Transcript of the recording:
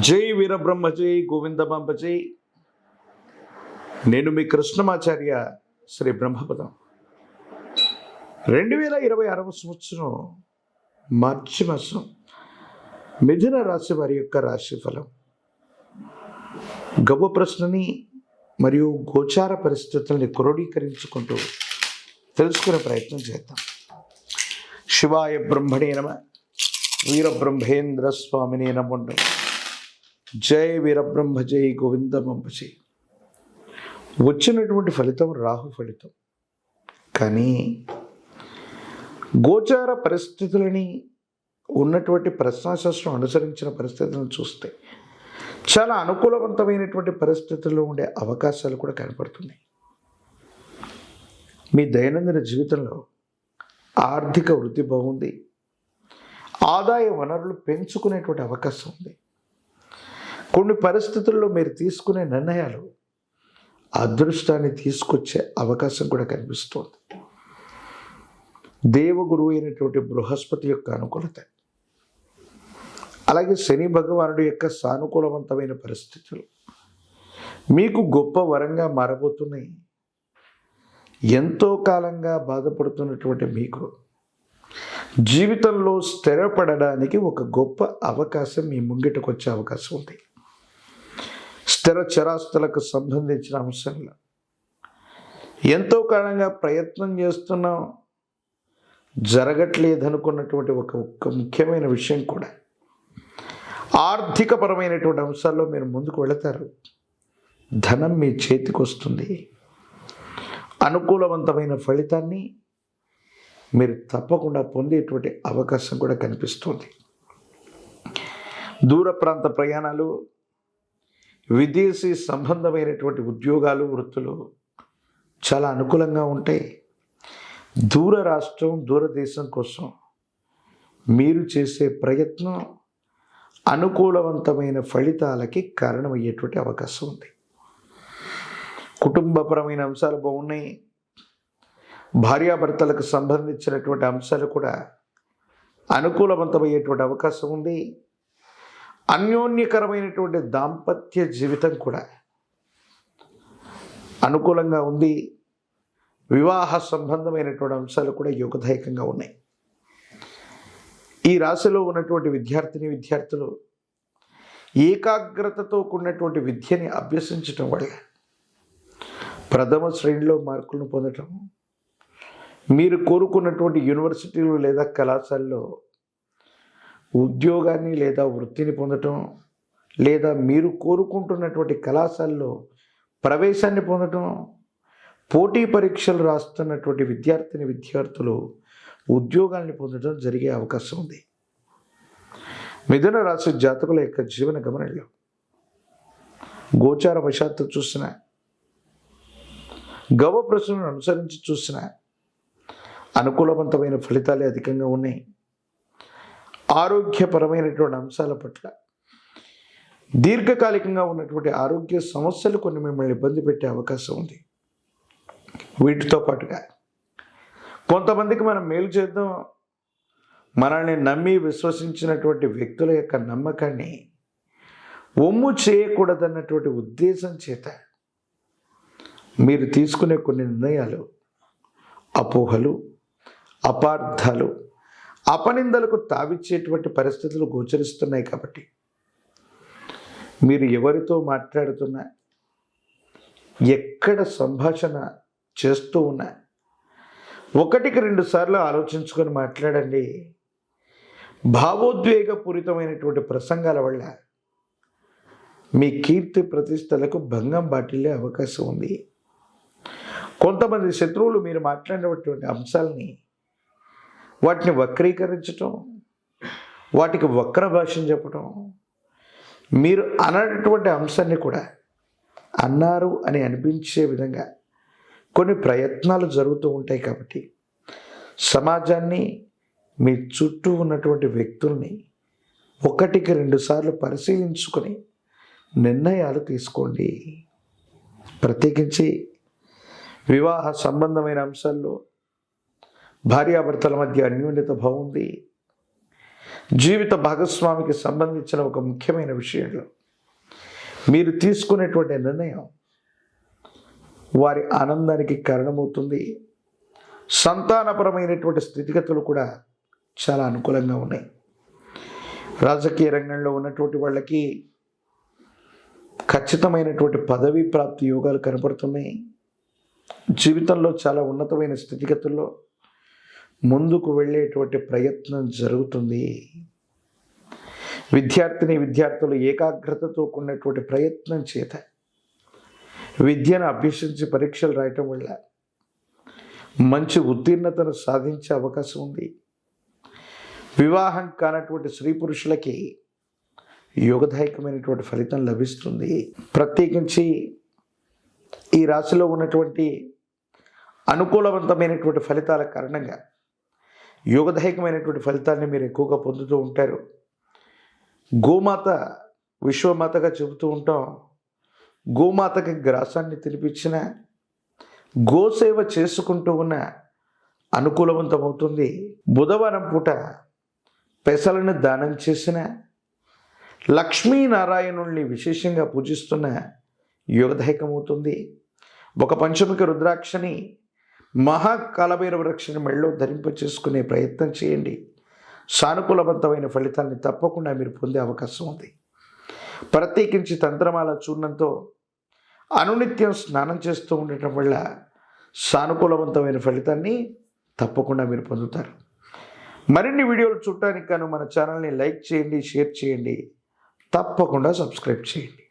జై వీరబ్రహ్మ జై గోవిందమాంబ జై. నేను మీ కృష్ణమాచార్య శ్రీ బ్రహ్మపదం. 2026 సంవత్సరం మార్చి మాసం మిథున రాశి వారి యొక్క రాశి ఫలం, గవ్వ ప్రశ్నని మరియు గోచార పరిస్థితుల్ని క్రోడీకరించుకుంటూ తెలుసుకునే ప్రయత్నం చేద్దాం. శివాయ బ్రహ్మణే నమ, వీరబ్రహ్మేంద్ర స్వామినే నమో. జై వీరబ్రహ్మ జై గోవిందమాంబ జై. వచ్చినటువంటి ఫలితం రాహు ఫలితం, కానీ గోచార పరిస్థితులని ఉన్నటువంటి ప్రశ్నాశాస్త్రం అనుసరించిన పరిస్థితులను చూస్తే చాలా అనుకూలవంతమైనటువంటి పరిస్థితుల్లో ఉండే అవకాశాలు కూడా కనపడుతున్నాయి. మీ దైనందిన జీవితంలో ఆర్థిక వృద్ధి బాగుంది, ఆదాయ వనరులు పెంచుకునేటువంటి అవకాశం ఉంది. కొన్ని పరిస్థితుల్లో మీరు తీసుకునే నిర్ణయాలు అదృష్టాన్ని తీసుకొచ్చే అవకాశం కూడా కనిపిస్తుంది. దేవగురువు అయినటువంటి బృహస్పతి యొక్క అనుకూలత, అలాగే శని భగవానుడి యొక్క సానుకూలవంతమైన పరిస్థితులు మీకు గొప్ప వరంగా మారబోతున్నాయి. ఎంతో కాలంగా బాధపడుతున్నటువంటి మీకు జీవితంలో స్థిరపడడానికి ఒక గొప్ప అవకాశం మీ ముంగిటకు వచ్చే అవకాశం ఉంది. స్థిర చరాస్తులకు సంబంధించిన అంశంలో ఎంతో కాలంగా ప్రయత్నం చేస్తున్నాం, జరగట్లేదనుకున్నటువంటి ఒక ముఖ్యమైన విషయం కూడా ఆర్థికపరమైనటువంటి అంశాల్లో మీరు ముందుకు వెళతారు. ధనం మీ చేతికి వస్తుంది. అనుకూలవంతమైన ఫలితాన్ని మీరు తప్పకుండా పొందేటువంటి అవకాశం కూడా కనిపిస్తుంది. దూర ప్రాంత ప్రయాణాలు, విదేశీ సంబంధమైనటువంటి ఉద్యోగాలు, వృత్తులు చాలా అనుకూలంగా ఉంటాయి. దూర రాష్ట్రం, దూరదేశం కోసం మీరు చేసే ప్రయత్నం అనుకూలవంతమైన ఫలితాలకి కారణమయ్యేటువంటి అవకాశం ఉంది. కుటుంబపరమైన అంశాలు బాగున్నాయి. భార్యాభర్తలకు సంబంధించినటువంటి అంశాలు కూడా అనుకూలవంతమయ్యేటువంటి అవకాశం ఉంది. అన్యోన్యకరమైనటువంటి దాంపత్య జీవితం కూడా అనుకూలంగా ఉంది. వివాహ సంబంధమైనటువంటి అంశాలు కూడా యోగదాయకంగా ఉన్నాయి. ఈ రాశిలో ఉన్నటువంటి విద్యార్థులు ఏకాగ్రతతో కూడినటువంటి విద్యని అభ్యసించటం వల్ల ప్రథమ శ్రేణిలో మార్కులను పొందటం, మీరు కోరుకున్నటువంటి యూనివర్సిటీలు లేదా కళాశాలలో ఉద్యోగాన్ని లేదా వృత్తిని పొందటం, లేదా మీరు కోరుకుంటున్నటువంటి కళాశాలలో ప్రవేశాన్ని పొందటం, పోటీ పరీక్షలు రాస్తున్నటువంటి విద్యార్థులు ఉద్యోగాల్ని పొందడం జరిగే అవకాశం ఉంది. మిథున రాశి జాతకుల యొక్క జీవన గమనంలో గోచార వశాత్తు చూసిన, గవ్వ ప్రశ్నను అనుసరించి చూసిన అనుకూలవంతమైన ఫలితాలే అధికంగా ఉన్నాయి. ఆరోగ్యపరమైనటువంటి అంశాల పట్ల దీర్ఘకాలికంగా ఉన్నటువంటి ఆరోగ్య సమస్యలు కొన్ని మిమ్మల్ని ఇబ్బంది పెట్టే అవకాశం ఉంది. వీటితో పాటుగా కొంతమందికి మనం మేలు చేద్దాం, మనల్ని నమ్మి విశ్వసించినటువంటి వ్యక్తుల యొక్క నమ్మకాన్ని ఒమ్ము చేయకూడదన్నటువంటి ఉద్దేశం చేత మీరు తీసుకునే కొన్ని నిర్ణయాలు అపోహలు, అపార్థాలు, అపనిందలకు తావిచ్చేటువంటి పరిస్థితులు గోచరిస్తున్నాయి. కాబట్టి మీరు ఎవరితో మాట్లాడుతున్నా, ఎక్కడ సంభాషణ చేస్తూ ఉన్నా 1-2 సార్లు ఆలోచించుకొని మాట్లాడండి. భావోద్వేగపూరితమైనటువంటి ప్రసంగాల వల్ల మీ కీర్తి ప్రతిష్టలకు భంగం బాటిల్లే అవకాశం ఉంది. కొంతమంది శత్రువులు మీరు మాట్లాడినటువంటి అంశాలని వాటిని వక్రీకరించటం, వాటికి వక్ర భాషను చెప్పటం, మీరు అనటువంటి అంశాన్ని కూడా అన్నారు అని అనిపించే విధంగా కొన్ని ప్రయత్నాలు జరుగుతూ ఉంటాయి. కాబట్టి సమాజాన్ని, మీ చుట్టూ ఉన్నటువంటి వ్యక్తుల్ని 1-2 సార్లు పరిశీలించుకొని నిర్ణయాలు తీసుకోండి. ప్రత్యేకించి వివాహ సంబంధమైన అంశాల్లో భార్యాభర్తల మధ్య అన్యోన్యత బాగుంది. జీవిత భాగస్వామికి సంబంధించిన ఒక ముఖ్యమైన విషయంలో మీరు తీసుకునేటువంటి నిర్ణయం వారి ఆనందానికి కారణమవుతుంది. సంతానపరమైనటువంటి స్థితిగతులు కూడా చాలా అనుకూలంగా ఉన్నాయి. రాజకీయ రంగంలో ఉన్నటువంటి వాళ్ళకి ఖచ్చితమైనటువంటి పదవీ ప్రాప్తి యోగాలు కనపడుతున్నాయి. జీవితంలో చాలా ఉన్నతమైన స్థితిగతుల్లో ముందుకు వెళ్ళేటువంటి ప్రయత్నం జరుగుతుంది. విద్యార్థులు ఏకాగ్రతతో కూడినటువంటి ప్రయత్నం చేత విద్యను అభ్యసించి పరీక్షలు రాయటం వల్ల మంచి ఉత్తీర్ణతను సాధించే అవకాశం ఉంది. వివాహం కానటువంటి స్త్రీ పురుషులకి యోగదాయకమైనటువంటి ఫలితం లభిస్తుంది. ప్రత్యేకించి ఈ రాశిలో ఉన్నటువంటి అనుకూలవంతమైనటువంటి ఫలితాల కారణంగా యోగదాయకమైనటువంటి ఫలితాన్ని మీరు ఎక్కువగా పొందుతూ ఉంటారు. గోమాత విశ్వమాతగా చెబుతూ ఉంటాం. గోమాతకి గ్రాసాన్ని తినిపించిన, గోసేవ చేసుకుంటూ ఉన్న అనుకూలవంతమవుతుంది. బుధవారం పూట పెసలను దానం చేసిన, లక్ష్మీనారాయణుల్ని విశేషంగా పూజిస్తున్న యోగదాయకమవుతుంది. ఒక పంచముఖి రుద్రాక్షని మహాకాలభైరవ వృక్షని మెళ్ళో ధరింప చేసుకునే ప్రయత్నం చేయండి. సానుకూలవంతమైన ఫలితాన్ని తప్పకుండా మీరు పొందే అవకాశం ఉంది. ప్రత్యేకించి తంత్రమాల చూర్ణంతో అనునిత్యం స్నానం చేస్తూ ఉండటం వల్ల సానుకూలవంతమైన ఫలితాన్ని తప్పకుండా మీరు పొందుతారు. మరిన్ని వీడియోలు చూడటానికి గాను మన ఛానల్ని లైక్ చేయండి, షేర్ చేయండి, తప్పకుండా సబ్స్క్రైబ్ చేయండి.